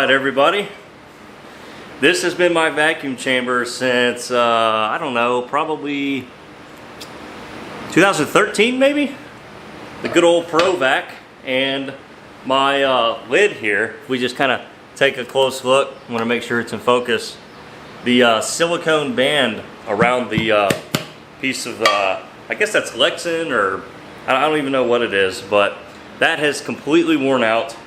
Alright everybody, this has been my vacuum chamber since, I don't know, probably 2013 maybe? The good old Pro Vac. And my lid here, if we just kind of take a close look, I want to make sure it's in focus. The silicone band around the piece of, I guess that's Lexan, or I don't even know what it is, but that has completely worn out.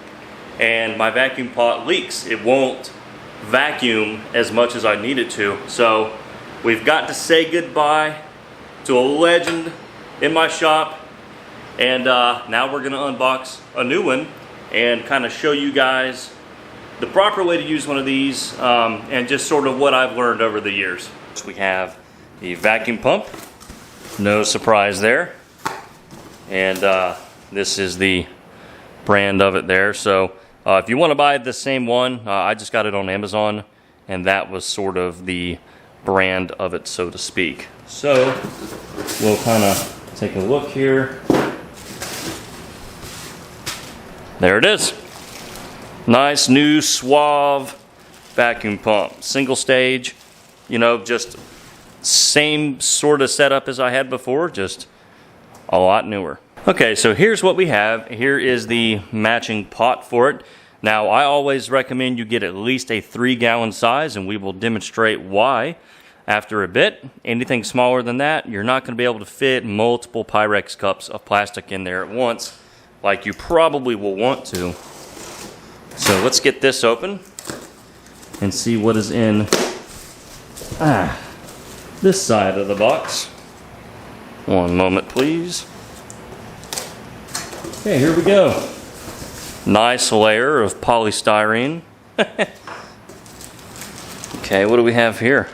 And my vacuum pot leaks. It won't vacuum as much as I need it to. So we've got to say goodbye to a legend in my shop. And now we're going to unbox a new one and kind of show you guys the proper way to use one of these and just sort of what I've learned over the years. So we have the vacuum pump. No surprise there. And this is the brand of it there. So if you want to buy the same one, I just got it on Amazon, and that was sort of the brand of it, so to speak. So we'll kind of take a look here. There it is. Nice new suave vacuum pump. Single stage, you know, just same sort of setup as I had before, just a lot newer. Okay, so here's what we have. Here is the matching pot for it. Now, I always recommend you get at least a 3-gallon size, and we will demonstrate why after a bit. Anything smaller than that, you're not going to be able to fit multiple Pyrex cups of plastic in there at once, like you probably will want to. So let's get this open and see what is in this side of the box. One moment, please. Okay, here we go. Nice layer of polystyrene. Okay, what do we have here?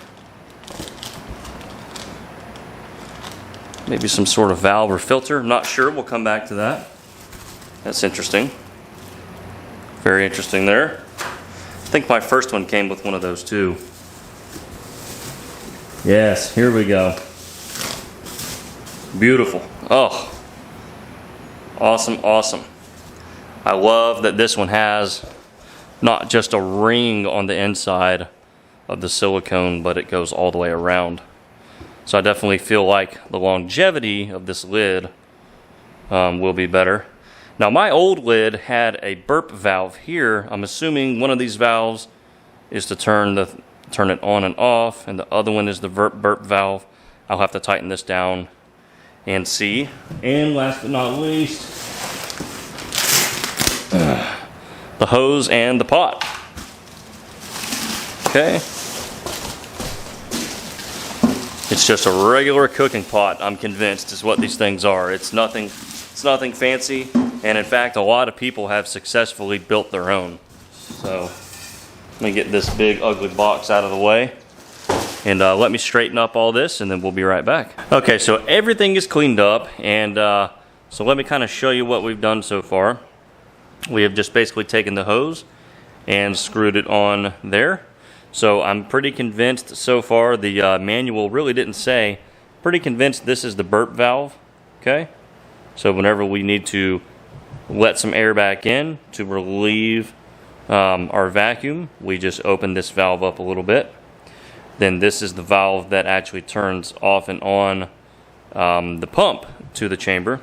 Maybe some sort of valve or filter. I'm not sure. We'll come back to that. That's interesting. Very interesting there. I think my first one came with one of those too. Yes, here we go. Beautiful. Oh. Awesome, awesome. I love that this one has not just a ring on the inside of the silicone, but it goes all the way around. So I definitely feel like the longevity of this lid will be better. Now my old lid had a burp valve here. I'm assuming one of these valves is to turn it on and off, and the other one is the burp valve. I'll have to tighten this down and see. And last but not least, the hose and the pot. Okay. It's just a regular cooking pot, I'm convinced, is what these things are. It's nothing fancy, and in fact a lot of people have successfully built their own. So let me get this big ugly box out of the way. And let me straighten up all this, and then we'll be right back. Okay, so everything is cleaned up, and so let me kind of show you what we've done so far. We have just basically taken the hose and screwed it on there. So I'm pretty convinced so far, the manual really didn't say, pretty convinced this is the burp valve, okay? So whenever we need to let some air back in to relieve our vacuum, we just open this valve up a little bit. Then this is the valve that actually turns off and on the pump to the chamber.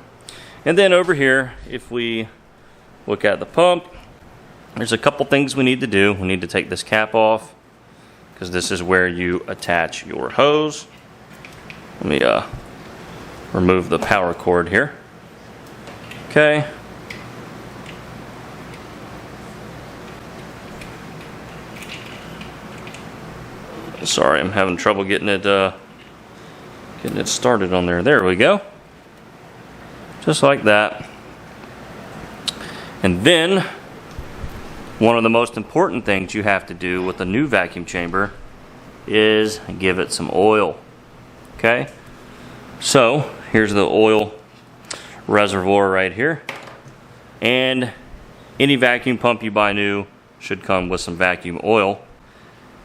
And then over here, if we look at the pump, there's a couple things we need to do. We need to take this cap off, because this is where you attach your hose. Let me remove the power cord here. Okay. Sorry, I'm having trouble getting it started on there. There we go. Just like that. And then, one of the most important things you have to do with a new vacuum chamber is give it some oil. Okay? So, here's the oil reservoir right here. And any vacuum pump you buy new should come with some vacuum oil.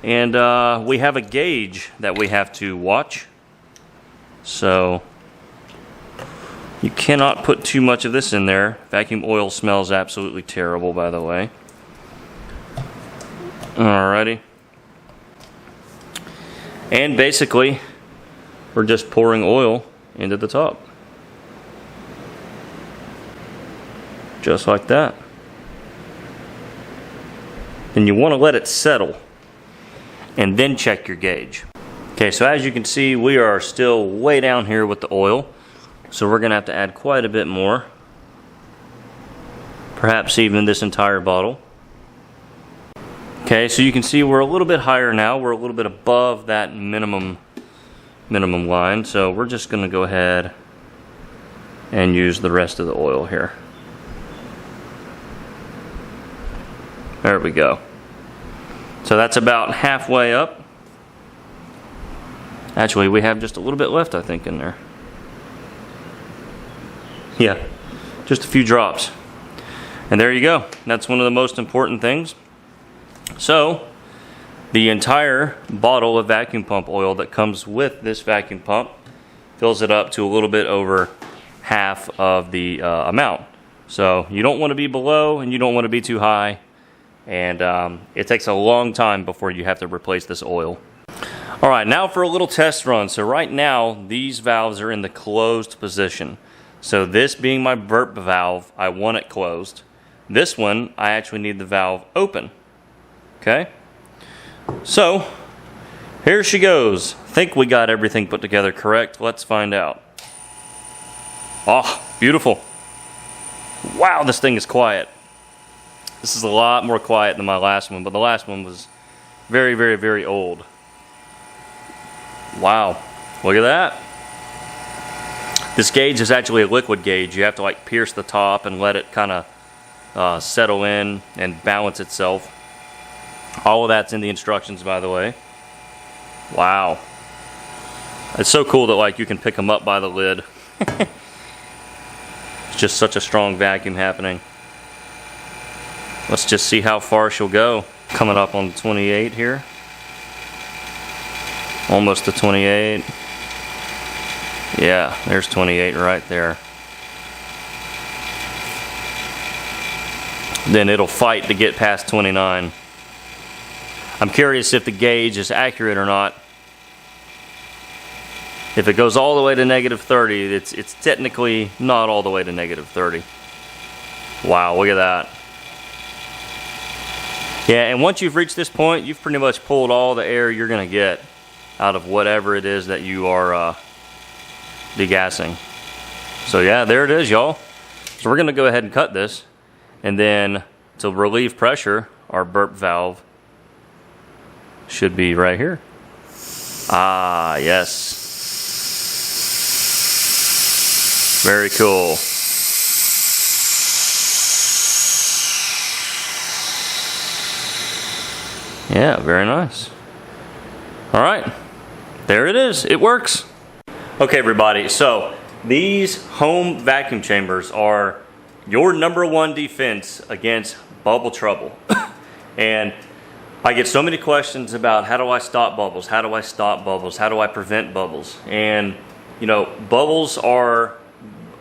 And we have a gauge that we have to watch. So you cannot put too much of this in there. Vacuum oil smells absolutely terrible, by the way. Alrighty. And basically, we're just pouring oil into the top. Just like that. And you want to let it settle and then check your gauge. Okay, so as you can see, we are still way down here with the oil. So we're going to have to add quite a bit more. Perhaps even this entire bottle. Okay, so you can see we're a little bit higher now. We're a little bit above that minimum line. So we're just going to go ahead and use the rest of the oil here. There we go. So that's about halfway up. Actually, we have just a little bit left, I think, in there. Yeah, just a few drops. And there you go. That's one of the most important things. So, the entire bottle of vacuum pump oil that comes with this vacuum pump fills it up to a little bit over half of the amount. So, you don't want to be below and you don't want to be too high. And it takes a long time before you have to replace this oil. Alright, now for a little test run. So right now, these valves are in the closed position. So this being my burp valve, I want it closed. This one, I actually need the valve open. Okay? So, here she goes. Think we got everything put together correct. Let's find out. Oh, beautiful. Wow, this thing is quiet. This is a lot more quiet than my last one, but the last one was very, very, very old. Wow, look at that. This gauge is actually a liquid gauge. You have to like pierce the top and let it kind of settle in and balance itself. All of that's in the instructions, by the way. Wow. It's so cool that like you can pick them up by the lid. It's just such a strong vacuum happening. Let's just see how far she'll go. Coming up on 28 here. Almost to 28. Yeah, there's 28 right there. Then it'll fight to get past 29. I'm curious if the gauge is accurate or not. If it goes all the way to -30, it's technically not all the way to -30. Wow, look at that. Yeah, and once you've reached this point, you've pretty much pulled all the air you're going to get out of whatever it is that you are degassing. So yeah, there it is, y'all. So we're going to go ahead and cut this. And then to relieve pressure, our burp valve should be right here. Ah, yes. Very cool. Yeah, very nice. All right, there it is. It works. Okay, everybody, so these home vacuum chambers are your #1 defense against bubble trouble. And I get so many questions about how do I stop bubbles? How do I stop bubbles? How do I prevent bubbles? And, you know, bubbles are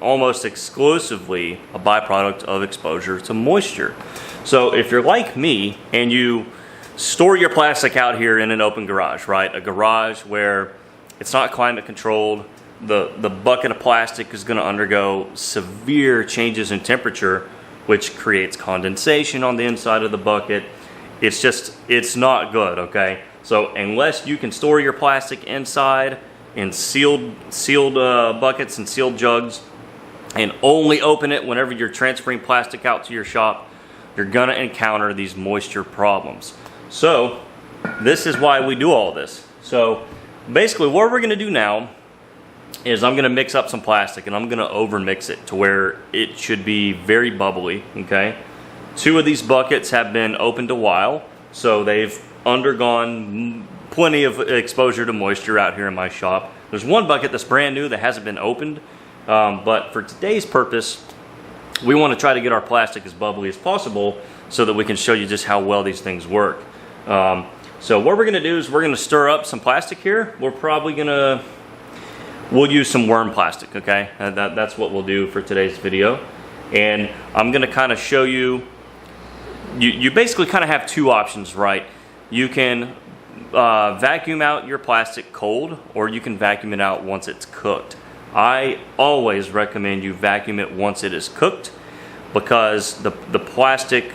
almost exclusively a byproduct of exposure to moisture. So if you're like me and you store your plastic out here in an open garage, right? A garage where it's not climate controlled, the bucket of plastic is going to undergo severe changes in temperature, which creates condensation on the inside of the bucket. It's not good, okay? So unless you can store your plastic inside in sealed buckets and sealed jugs, and only open it whenever you're transferring plastic out to your shop, you're gonna encounter these moisture problems. So this is why we do all this. So basically what we're gonna do now is I'm gonna mix up some plastic and I'm gonna over mix it to where it should be very bubbly, okay? 2 of these buckets have been opened a while, so they've undergone plenty of exposure to moisture out here in my shop. There's 1 bucket that's brand new that hasn't been opened, but for today's purpose, we want to try to get our plastic as bubbly as possible so that we can show you just how well these things work. So what we're going to do is we're going to stir up some plastic here. We'll use some worm plastic, okay? That's what we'll do for today's video. And I'm going to kind of show you, you basically kind of have 2 options, right? you can vacuum out your plastic cold, or you can vacuum it out once it's cooked. I always recommend you vacuum it once it is cooked, because the plastic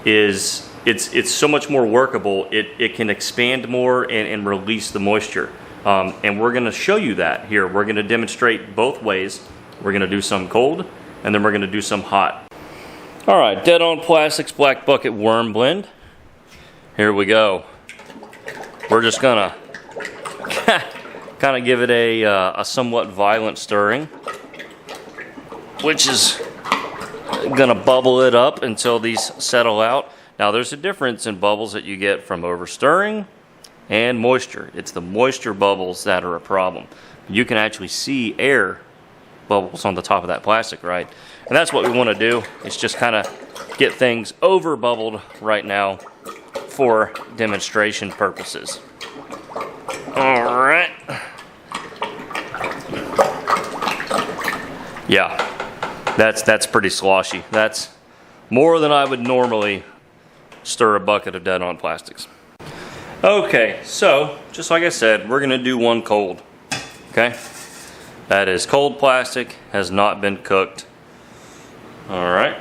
is it's so much more workable. It can expand more and release the moisture. And we're going to show you that here. We're going to demonstrate both ways. We're going to do some cold, and then we're going to do some hot. All right, Dead On Plastics Black Bucket Worm Blend. Here we go. We're just gonna kind of give it a somewhat violent stirring, which is gonna bubble it up until these settle out. Now there's a difference in bubbles that you get from over stirring and moisture. It's the moisture bubbles that are a problem. You can actually see air bubbles on the top of that plastic, right? And that's what we want to do. It's just kind of get things over bubbled right now for demonstration purposes. All right. Yeah, that's pretty sloshy. That's more than I would normally stir a bucket of Dead On Plastics. Okay, so just like I said, we're gonna do one cold. Okay, that is cold plastic, has not been cooked. All right,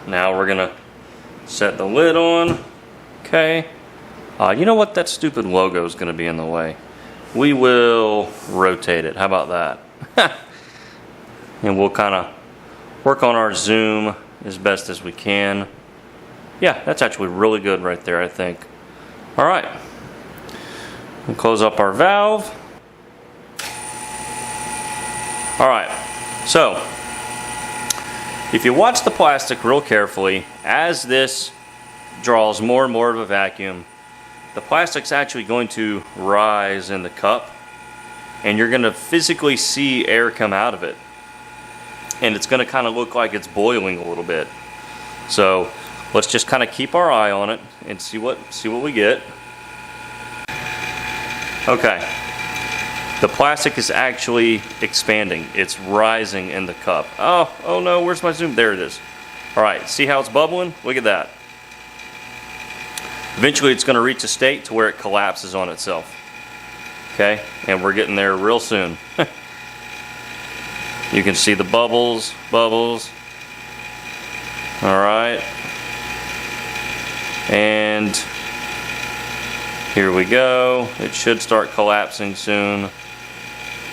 now we're gonna set the lid on. Okay, you know what? That stupid logo is gonna be in the way. We will rotate it. How about that? And we'll kind of work on our zoom as best as we can. Yeah, that's actually really good right there, I think. All right, we'll close up our valve. All right, so if you watch the plastic real carefully, as this draws more and more of a vacuum, the plastic's actually going to rise in the cup, and you're going to physically see air come out of it. And it's going to kind of look like it's boiling a little bit. So let's just kind of keep our eye on it and see what we get. Okay, the plastic is actually expanding. It's rising in the cup. Oh no, where's my zoom? There it is. All right, see how it's bubbling? Look at that. Eventually it's going to reach a state to where it collapses on itself. Okay, and we're getting there real soon. You can see the bubbles. All right. And here we go. It should start collapsing soon.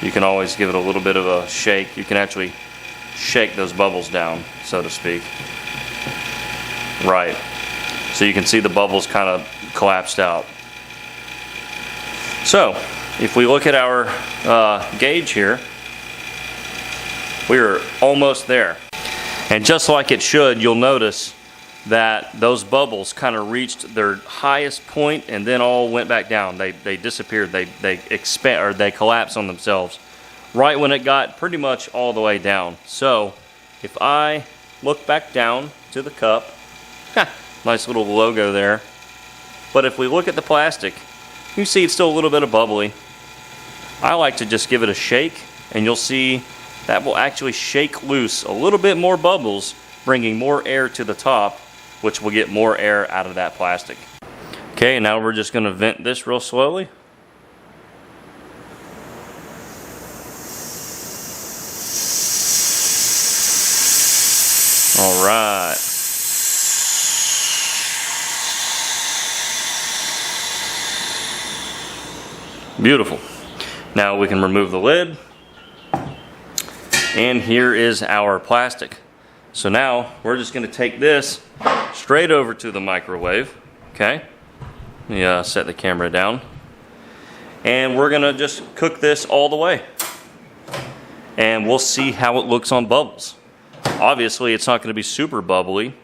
You can always give it a little bit of a shake. You can actually shake those bubbles down, so to speak. Right. So you can see the bubbles kind of collapsed out. So if we look at our gauge here, we're almost there. And just like it should, you'll notice that those bubbles kind of reached their highest point and then all went back down. They disappeared. They expand, or they collapsed on themselves right when it got pretty much all the way down. So if I look back down to the cup, nice little logo there. But if we look at the plastic, you see it's still a little bit of bubbly. I like to just give it a shake, and you'll see that will actually shake loose a little bit more bubbles, bringing more air to the top, which will get more air out of that plastic. Okay, now we're just going to vent this real slowly. All right. Beautiful. Now we can remove the lid. And here is our plastic. So now we're just going to take this straight over to the microwave. Okay. Let me set the camera down. And we're going to just cook this all the way. And we'll see how it looks on bubbles. Obviously, it's not going to be super bubbly,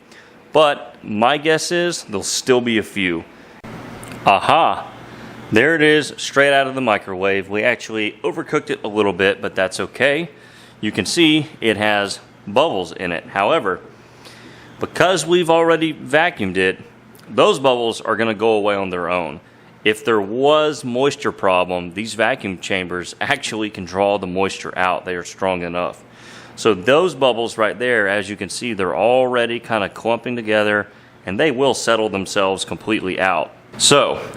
but my guess is there'll still be a few. Aha! There it is, straight out of the microwave. We actually overcooked it a little bit, but that's okay. You can see it has bubbles in it. However, because we've already vacuumed it, those bubbles are going to go away on their own. If there was moisture problem, these vacuum chambers actually can draw the moisture out. They are strong enough. So those bubbles right there, as you can see, they're already kind of clumping together, and they will settle themselves completely out. So,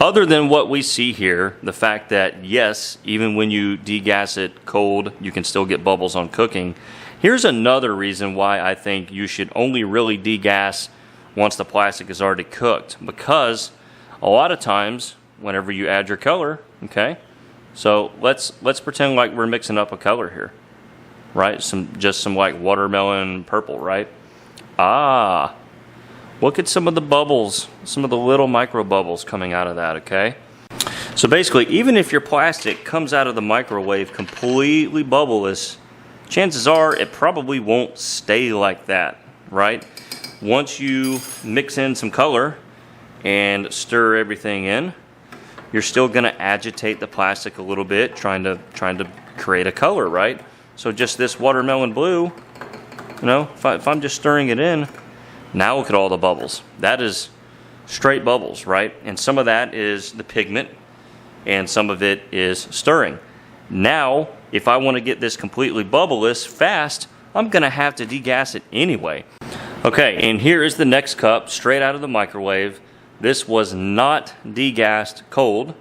other than what we see here, the fact that yes, even when you degas it cold, you can still get bubbles on cooking, here's another reason why I think you should only really degas once the plastic is already cooked. Because a lot of times, whenever you add your color, okay, so let's pretend like we're mixing up a color here, right? Just some like watermelon purple, right? Ah, look at some of the bubbles, some of the little micro bubbles coming out of that, okay? So basically, even if your plastic comes out of the microwave completely bubbleless, chances are it probably won't stay like that, right? Once you mix in some color and stir everything in, you're still gonna agitate the plastic a little bit, trying to create a color, right? So just this watermelon blue, you know, if I'm just stirring it in, now look at all the bubbles. That is straight bubbles, right? And some of that is the pigment, and some of it is stirring. Now, if I want to get this completely bubbleless fast, I'm going to have to degas it anyway. Okay, and here is the next cup, straight out of the microwave. This was not degassed cold,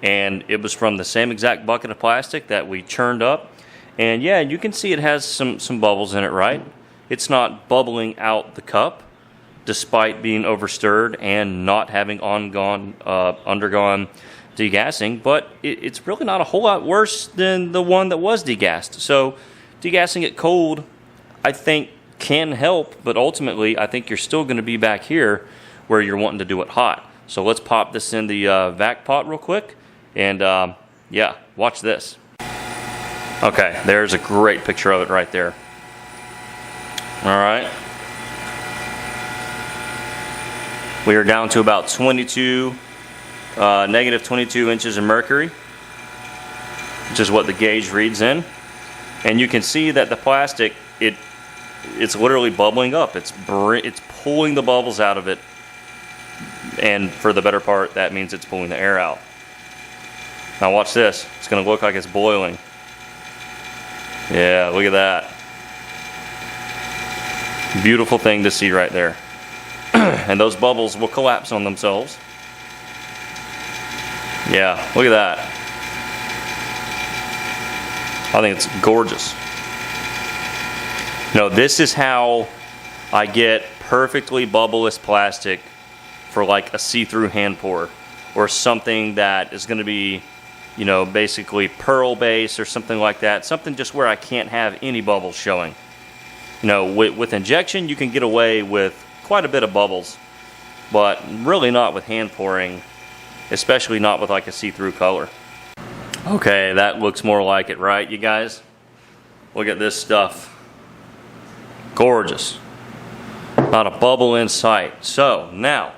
and it was from the same exact bucket of plastic that we churned up. And yeah, you can see it has some bubbles in it, right? It's not bubbling out the cup, despite being overstirred and not having undergone degassing, but it's really not a whole lot worse than the one that was degassed. So degassing it cold, I think, can help, but ultimately I think you're still going to be back here where you're wanting to do it hot. So let's pop this in the vac pot real quick, and yeah, watch this. Okay, there's a great picture of it right there. All right. We are down to about negative 22 inches of mercury, which is what the gauge reads in. And you can see that the plastic, it's literally bubbling up. It's pulling the bubbles out of it. And for the better part, that means it's pulling the air out. Now watch this. It's going to look like it's boiling. Yeah, look at that. Beautiful thing to see right there. And those bubbles will collapse on themselves. Yeah, look at that. I think it's gorgeous. You know, this is how I get perfectly bubbleless plastic for like a see-through hand pour, or something that is going to be, you know, basically pearl base or something like that. Something just where I can't have any bubbles showing. You know, with injection, you can get away with quite a bit of bubbles, but really not with hand pouring, especially not with like a see-through color. Okay, that looks more like it, right, you guys? Look at this stuff. Gorgeous. Not a bubble in sight. So, now,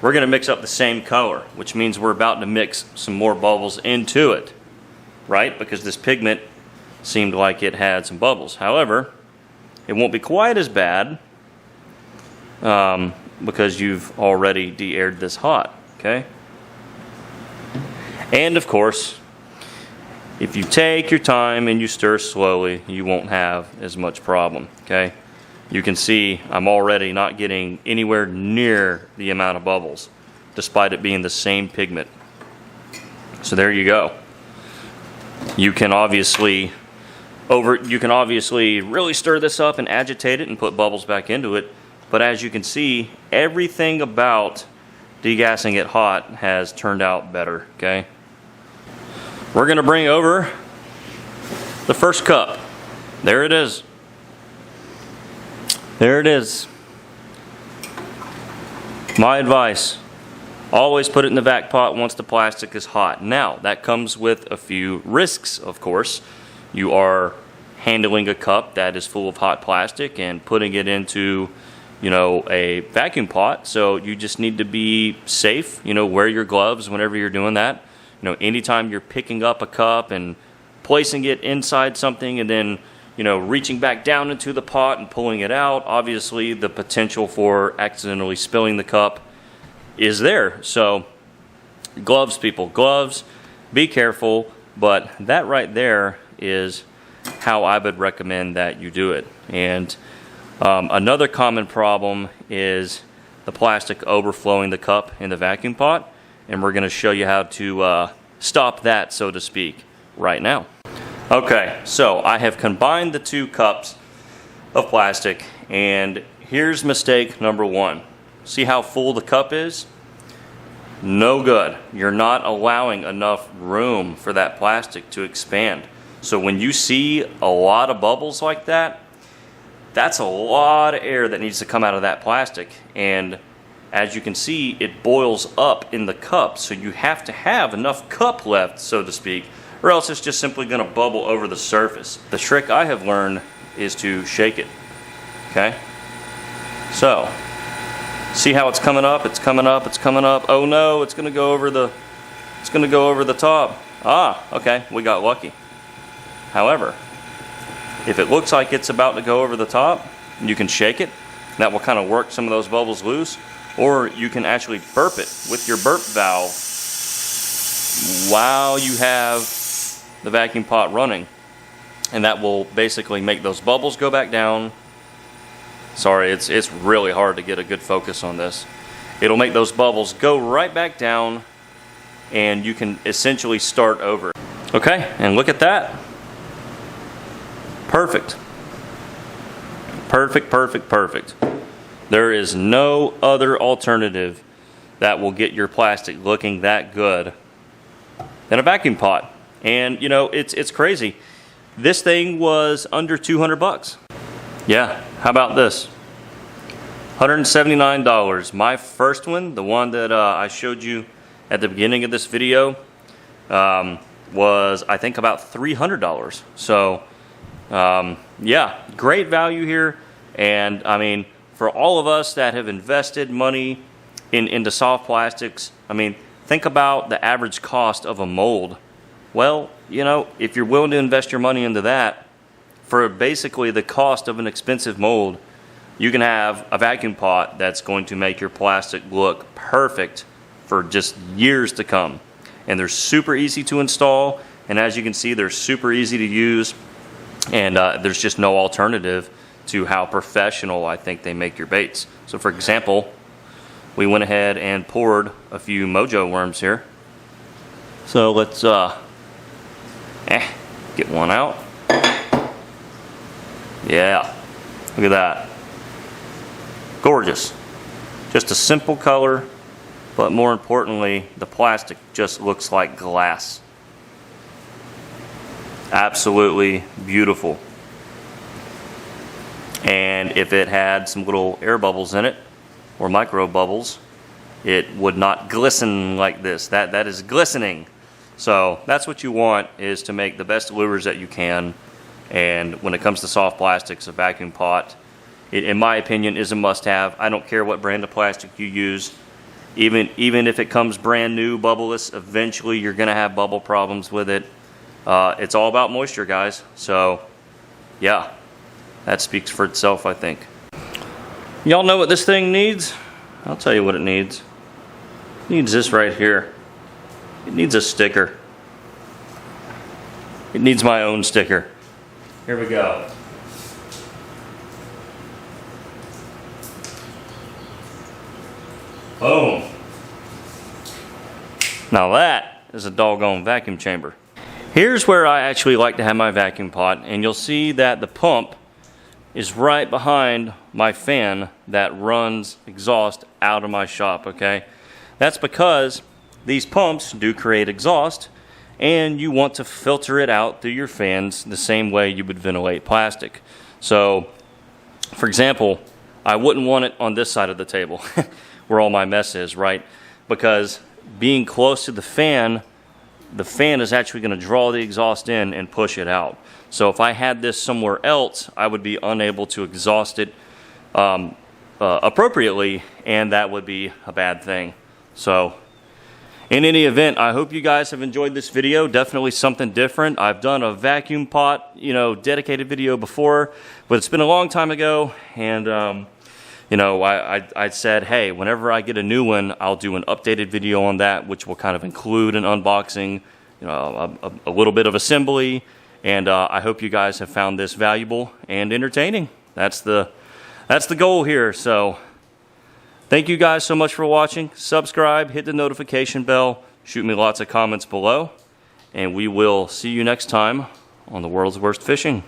we're going to mix up the same color, which means we're about to mix some more bubbles into it, right? Because this pigment seemed like it had some bubbles. However, it won't be quite as bad because you've already de-aired this hot, okay? And of course, if you take your time and you stir slowly, you won't have as much problem, okay? You can see I'm already not getting anywhere near the amount of bubbles, despite it being the same pigment. So there you go. You can obviously really stir this up and agitate it and put bubbles back into it. But as you can see, everything about degassing it hot has turned out better, okay? We're going to bring over the first cup. There it is. There it is. My advice, always put it in the vac pot once the plastic is hot. Now, that comes with a few risks, of course. You are handling a cup that is full of hot plastic and putting it into, you know, a vacuum pot. So you just need to be safe, you know, wear your gloves whenever you're doing that. You know, anytime you're picking up a cup and placing it inside something and then, you know, reaching back down into the pot and pulling it out, obviously the potential for accidentally spilling the cup is there. So gloves, people, gloves, be careful. But that right there is how I would recommend that you do it. And another common problem is the plastic overflowing the cup in the vacuum pot, and we're going to show you how to stop that, so to speak, right now. Okay, so I have combined the 2 cups of plastic, and here's mistake number 1. See how full the cup is? No good. You're not allowing enough room for that plastic to expand. So when you see a lot of bubbles like that, that's a lot of air that needs to come out of that plastic. And as you can see, it boils up in the cup. So you have to have enough cup left, so to speak, or else it's just simply going to bubble over the surface. The trick I have learned is to shake it. Okay? So, see how it's coming up? It's coming up, it's coming up. Oh no, it's going to go over the top. Ah, okay, we got lucky. However, if it looks like it's about to go over the top, you can shake it. That will kind of work some of those bubbles loose. Or you can actually burp it with your burp valve while you have the vacuum pot running. And that will basically make those bubbles go back down. Sorry, it's really hard to get a good focus on this. It'll make those bubbles go right back down, and you can essentially start over. Okay, and look at that. Perfect. Perfect, perfect, perfect. There is no other alternative that will get your plastic looking that good than a vacuum pot. And you know, it's crazy. This thing was under 200 bucks. Yeah, how about this? $179. My first one, the one that I showed you at the beginning of this video, was I think about $300. So yeah, great value here. And I mean, for all of us that have invested money into soft plastics, I mean, think about the average cost of a mold. Well, you know, if you're willing to invest your money into that, for basically the cost of an expensive mold, you can have a vacuum pot that's going to make your plastic look perfect for just years to come. And they're super easy to install, and as you can see, they're super easy to use, and there's just no alternative to how professional I think they make your baits. So for example, we went ahead and poured a few Mojo worms here. So let's get one out. Yeah, look at that. Gorgeous. Just a simple color, but more importantly, the plastic just looks like glass. Absolutely beautiful. And if it had some little air bubbles in it, or micro bubbles, it would not glisten like this. That is glistening. So that's what you want, is to make the best lures that you can. And when it comes to soft plastics, a vacuum pot, in my opinion, is a must-have. I don't care what brand of plastic you use. Even if it comes brand new, bubbleless, eventually you're going to have bubble problems with it. It's all about moisture, guys. So, yeah, that speaks for itself, I think. Y'all know what this thing needs? I'll tell you what it needs. It needs this right here. It needs a sticker. It needs my own sticker. Here we go. Boom. Now that is a doggone vacuum chamber. Here's where I actually like to have my vacuum pot, and you'll see that the pump is right behind my fan that runs exhaust out of my shop, okay? That's because these pumps do create exhaust, and you want to filter it out through your fans the same way you would ventilate plastic. So, for example, I wouldn't want it on this side of the table where all my mess is, right? Because being close to the fan is actually going to draw the exhaust in and push it out. So if I had this somewhere else, I would be unable to exhaust it appropriately, and that would be a bad thing. So in any event, I hope you guys have enjoyed this video. Definitely something different. I've done a vacuum pot, dedicated video before, but it's been a long time ago, and I said, hey, whenever I get a new one, I'll do an updated video on that, which will kind of include an unboxing, a little bit of assembly, and I hope you guys have found this valuable and entertaining. That's the goal here. So Thank you guys so much for watching. Subscribe, hit the notification bell, shoot me lots of comments below, and we will see you next time on the world's worst fishing.